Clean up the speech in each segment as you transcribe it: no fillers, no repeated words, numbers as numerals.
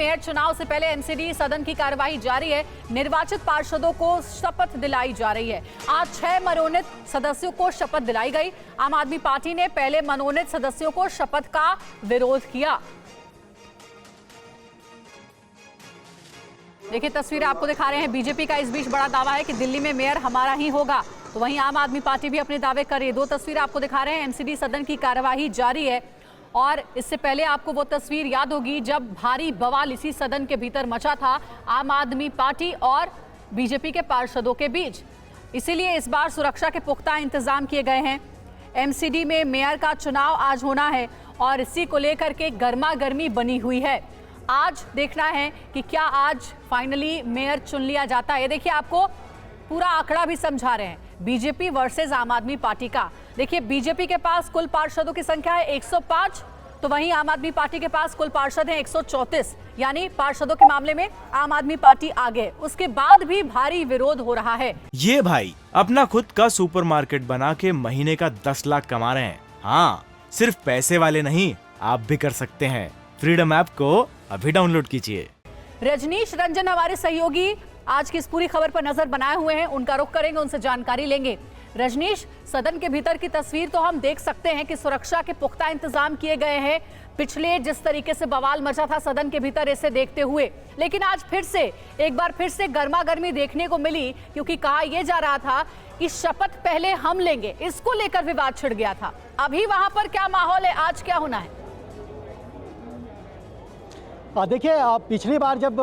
Mayor चुनाव से पहले एमसीडी सदन की कार्यवाही जारी है। निर्वाचित पार्षदों को शपथ दिलाई जा रही है। आज 6 मनोनीत सदस्यों को शपथ दिलाई गई। आम आदमी पार्टी ने पहले मनोनीत सदस्यों को शपथ का विरोध किया। देखिए तस्वीरें आपको दिखा रहे हैं। बीजेपी का इस बीच बड़ा दावा है कि दिल्ली में मेयर हमारा ही होगा, तो वहीं आम आदमी पार्टी भी अपने दावे कर रही है। 2 तस्वीरें आपको दिखा रहे हैं। एमसीडी सदन की कार्यवाही जारी है और इससे पहले आपको वो तस्वीर याद होगी जब भारी बवाल इसी सदन के भीतर मचा था आम आदमी पार्टी और बीजेपी के पार्षदों के बीच। इसीलिए इस बार सुरक्षा के पुख्ता इंतजाम किए गए हैं। एमसीडी में मेयर का चुनाव आज होना है और इसी को लेकर के गर्मा गर्मी बनी हुई है। आज देखना है कि क्या आज फाइनली मेयर चुन लिया जाता है। देखिए आपको पूरा आंकड़ा भी समझा रहे हैं बीजेपी वर्सेस आम आदमी पार्टी का। देखिए बीजेपी के पास कुल पार्षदों की संख्या है 105, तो वहीं आम आदमी पार्टी के पास कुल पार्षद हैं 134, यानी पार्षदों के मामले में आम आदमी पार्टी आगे। उसके बाद भी भारी विरोध हो रहा है। ये भाई अपना खुद का सुपरमार्केट बना के महीने का 10 लाख कमा रहे हैं। हाँ, सिर्फ पैसे वाले नहीं, आप भी कर सकते हैं। फ्रीडम ऐप को अभी डाउनलोड कीजिए। रजनीश रंजन हमारे सहयोगी आज की इस पूरी खबर पर नजर बनाए हुए हैं, उनका रुख करेंगे, उनसे जानकारी लेंगे। रजनीश, सदन के भीतर की तस्वीर तो हम देख सकते हैं कि सुरक्षा के पुख्ता इंतजाम किए गए हैं। पिछले जिस तरीके से बवाल मचा था सदन के भीतर इसे देखते हुए, लेकिन आज एक बार फिर से गर्मा गर्मी देखने को मिली, क्योंकि कहा यह जा रहा था कि शपथ पहले हम लेंगे, इसको लेकर विवाद छिड़ गया था। अभी वहां पर क्या माहौल है, आज क्या होना है? देखिए, पिछली बार जब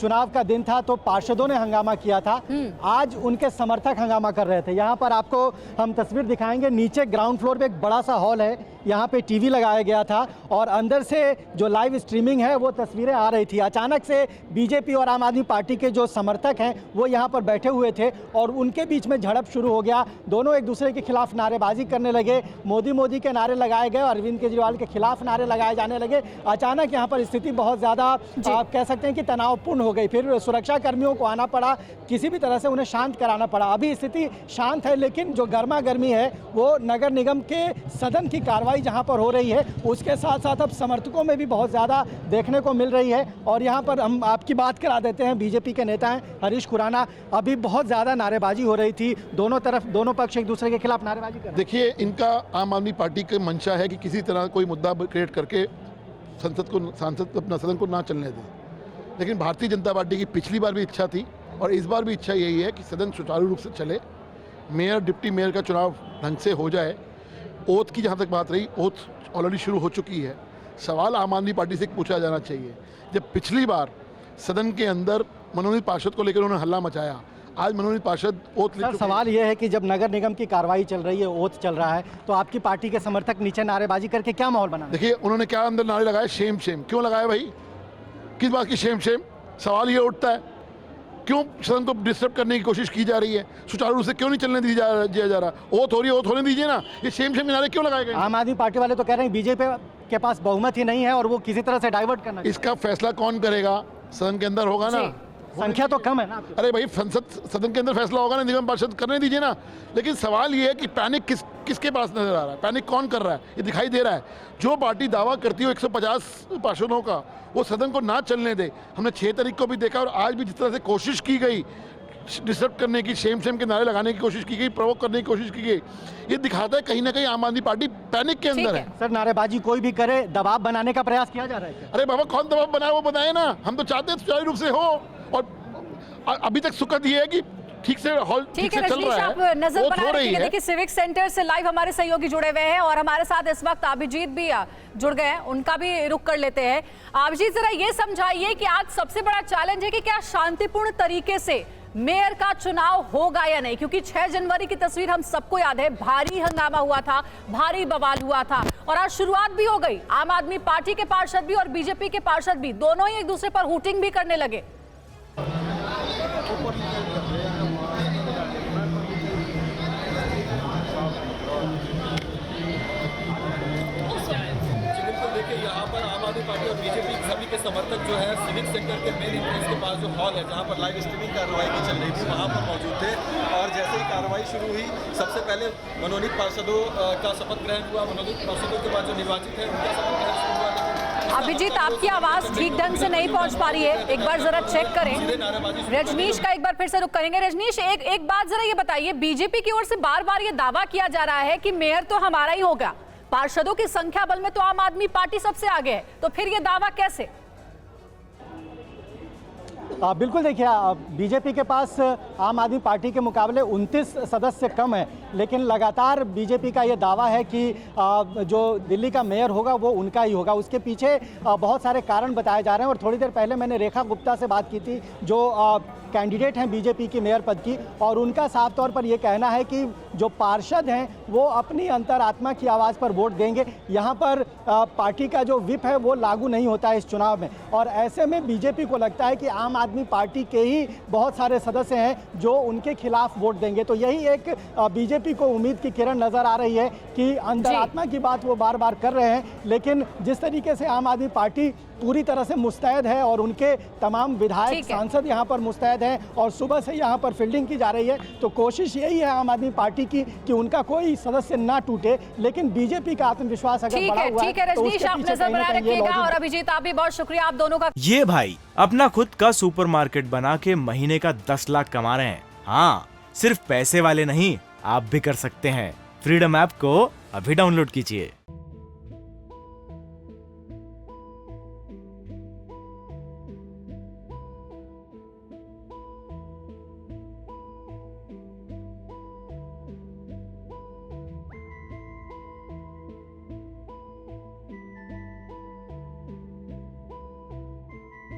चुनाव का दिन था तो पार्षदों ने हंगामा किया था, आज उनके समर्थक हंगामा कर रहे थे। यहाँ पर आपको हम तस्वीर दिखाएंगे। नीचे ग्राउंड फ्लोर पे एक बड़ा सा हॉल है, यहाँ पे टीवी लगाया गया था और अंदर से जो लाइव स्ट्रीमिंग है वो तस्वीरें आ रही थी। अचानक से बीजेपी और आम आदमी पार्टी के जो समर्थक हैं वो यहाँ पर बैठे हुए थे और उनके बीच में झड़प शुरू हो गया। दोनों एक दूसरे के खिलाफ नारेबाजी करने लगे। मोदी मोदी के नारे लगाए गए, अरविंद केजरीवाल के खिलाफ नारे लगाए जाने लगे। अचानक यहाँ पर स्थिति बहुत ज़्यादा आप कह सकते हैं कि तनावपूर्ण हो गई। फिर सुरक्षा कर्मियों को आना पड़ा, किसी भी तरह से उन्हें शांत कराना पड़ा। अभी स्थिति शांत है, लेकिन जो गर्मा गर्मी है वो नगर निगम के सदन की कार्रवाई जहां पर हो रही है उसके साथ साथ अब समर्थकों में भी बहुत ज़्यादा देखने को मिल रही है। और यहां पर हम आपकी बात करा देते हैं, बीजेपी के नेता हैं हरीश खुराना, अभी बहुत ज़्यादा नारेबाजी हो रही थी, दोनों पक्ष एक दूसरे के खिलाफ नारेबाजी कर रहे हैं। देखिए, इनका आम आदमी पार्टी की मंशा है कि किसी तरह कोई मुद्दा क्रिएट करके सांसद अपना सदन को ना चलने दें। लेकिन भारतीय जनता पार्टी की पिछली बार भी इच्छा थी और इस बार भी इच्छा यही है कि सदन सुचारू रूप से चले, मेयर डिप्टी मेयर का चुनाव ढंग से हो जाए। ओथ की जहाँ तक बात रही, ओथ ऑलरेडी शुरू हो चुकी है। सवाल आम आदमी पार्टी से पूछा जाना चाहिए, जब पिछली बार सदन के अंदर मनोनीत पार्षद को लेकर उन्होंने हल्ला मचाया, आज मनोनीत पार्षद ओथ ले चुके हैं। सवाल यह है कि जब नगर निगम की कार्रवाई चल रही है, ओथ चल रहा है, तो आपकी पार्टी के समर्थक नीचे नारेबाजी करके क्या माहौल बना? देखिए, उन्होंने क्या अंदर नारे लगाए, शेम शेम। क्यों लगाए भाई, किस बात की शेम शेम? सवाल ये उठता है, क्यों सदन को डिस्टर्ब करने की कोशिश की जा रही है? सुचारू रूप से क्यों नहीं चलने दिया जा रहा? ओथ हो रही है, ओथ होने दीजिए ना। ये शेम शेम नारे क्यों लगाए गए? आम आदमी पार्टी वाले तो कह रहे हैं बीजेपी के पास बहुमत ही नहीं है और वो किसी तरह से डाइवर्ट करना। इसका फैसला कौन करेगा? सदन के अंदर होगा ना, संख्या तो कम है ना। अरे भाई, सदन के अंदर फैसला होगा ना, निगम पार्षद करने दीजिए ना। लेकिन सवाल ये है कि पैनिक किसके पास नजर आ रहा है, पैनिक कौन कर रहा है, ये दिखाई दे रहा है। जो पार्टी दावा करती है 150 पार्षदों का, वो सदन को ना चलने दे। हमने 6 तारीख को भी देखा और आज भी जिस तरह से कोशिश की गई डिस्टर्ब करने की, शेम के नारे लगाने की कोशिश की गई, प्रोवोक करने की कोशिश की गई, ये दिखाता है कहीं ना कहीं आम आदमी पार्टी पैनिक के अंदर है। सर, नारेबाजी कोई भी करे, दबाव बनाने का प्रयास किया जा रहा है? अरे बाबा, कौन दबाव बनाए वो बताए ना। हम तो चाहते हैं सुचारू रूप से हो, और अभी तक सुखद ये है कि ठीक से हॉल ठीक से चल रहा है। आप नजर बना रहे हैं। देखिए, सिविक सेंटर से लाइव हमारे सहयोगी जुड़े हुए हैं और हमारे साथ इस वक्त अभिजीत भी जुड़ गए हैं, उनका भी रुख कर लेते हैं। अभिजीत, जरा ये समझाइए कि आज सबसे बड़ा चैलेंज है कि क्या शांतिपूर्ण तरीके से मेयर का चुनाव होगा या नहीं, क्योंकि 6 जनवरी की तस्वीर हम सबको याद है, भारी हंगामा हुआ था, भारी बवाल हुआ था और आज शुरुआत भी हो गई। आम आदमी पार्टी के पार्षद भी और बीजेपी के पार्षद भी, दोनों ही एक दूसरे पर हूटिंग भी करने लगे। यहाँ पर आम आदमी पार्टी और बीजेपी सभी के समर्थक जो है सिविक सेंटर के मेन एंट्रेंस के पास जो हॉल है जहाँ पर लाइव स्ट्रीमिंग कार्रवाई की चल रही थी वहाँ पर मौजूद थे। और जैसे ही कार्रवाई शुरू हुई, सबसे पहले मनोनीत पार्षदों का शपथ ग्रहण हुआ। मनोनीत पार्षदों के बाद जो निर्वाचित है उनका शपथ ग्रहण शुरू हुआ। लेकिन अभिजीत, आपकी आवाज ठीक ढंग से नहीं पहुंच पा रही है, एक बार जरा चेक करें। रजनीश का एक बार फिर से रुख करेंगे। रजनीश, एक बात जरा ये बताइए, बीजेपी की ओर से बार बार ये दावा किया जा रहा है कि मेयर तो हमारा ही होगा, पार्षदों की संख्या बल में तो आम आदमी पार्टी सबसे आगे है, तो फिर ये दावा कैसे? बिल्कुल, देखिए बीजेपी के पास आम आदमी पार्टी के मुकाबले 29 सदस्य कम है, लेकिन लगातार बीजेपी का ये दावा है कि जो दिल्ली का मेयर होगा वो उनका ही होगा। उसके पीछे बहुत सारे कारण बताए जा रहे हैं और थोड़ी देर पहले मैंने रेखा गुप्ता से बात की थी जो कैंडिडेट हैं बीजेपी की मेयर पद की, और उनका साफ तौर पर ये कहना है कि जो पार्षद हैं वो अपनी अंतरात्मा की आवाज़ पर वोट देंगे। यहाँ पर पार्टी का जो विप है वो लागू नहीं होता है इस चुनाव में, और ऐसे में बीजेपी को लगता है कि आम आदमी पार्टी के ही बहुत सारे सदस्य हैं जो उनके खिलाफ वोट देंगे। तो यही एक बीजेपी को उम्मीद की किरण नजर आ रही है कि अंतरात्मा की बात वो बार बार कर रहे हैं, लेकिन जिस तरीके से आम आदमी पार्टी पूरी तरह से मुस्तैद है और उनके तमाम विधायक सांसद यहाँ पर मुस्तैद हैं और सुबह से यहाँ पर फील्डिंग की जा रही है, तो कोशिश यही है आम आदमी पार्टी की कि उनका कोई सदस्य ना टूटे। लेकिन बीजेपी का आत्मविश्वास अगर बढ़ा हुआ है तो रजनीश, आप नजर बनाए रखिएगा। और अभिजीत, आप भी बहुत शुक्रिया आप दोनों का। ये भाई अपना खुद का सुपरमार्केट बना के महीने का 10 लाख कमा रहे हैं। हाँ, सिर्फ पैसे वाले नहीं, आप भी कर सकते हैं। फ्रीडम ऐप को अभी डाउनलोड कीजिए।